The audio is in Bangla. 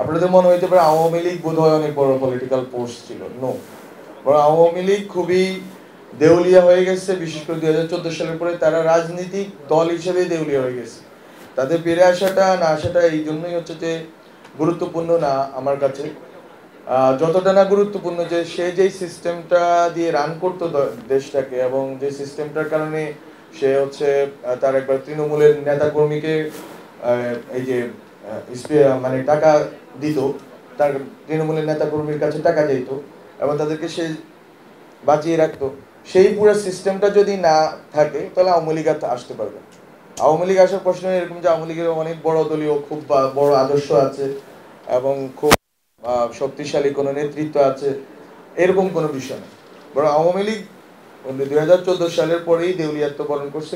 আপনাদের মনে হইতে পারে আওয়ামী লীগ বোধহয় অনেক বড় পলিটিক্যাল ফোর্স ছিল। নো, বরং আওয়ামী লীগ খুবই দেউলিয়া হয়ে গেছে। বিশেষ করে 2014 সালের পরে তারা রাজনৈতিক দল হিসেবে দেউলিয়া হয়ে গেছে। তাদের বেড়ে আসাটা না আসাটা এই জন্যই হচ্ছে যে গুরুত্বপূর্ণ না আমার কাছে। যতটা না গুরুত্বপূর্ণ যে সে যেই সিস্টেমটা দিয়ে রান করতো দেশটাকে, এবং যে সিস্টেমটার কারণে সে হচ্ছে তার একবার তৃণমূলের নেতা কর্মীকে এই যে মানে টাকা দিত, তার তৃণমূলের নেতা কর্মীর কাছে টাকা দিত এবং তাদেরকে সে বাঁচিয়ে রাখতো। সেই পুরো সিস্টেমটা যদি না থাকে তাহলে আওয়ামী লীগ আসতে পারবে। আওয়ামী লীগ আসার প্রশ্ন এরকম যে আওয়ামী লীগের অনেক বড় দলীয় খুব বড় আদর্শ আছে এবং খুব শক্তিশালী কোনো নেতৃত্ব আছে, এরকম কোনো বিষয় না। বরং আওয়ামী লীগ 2014 সালের পরেই দেউলিয়াত্ব বরণ করছে।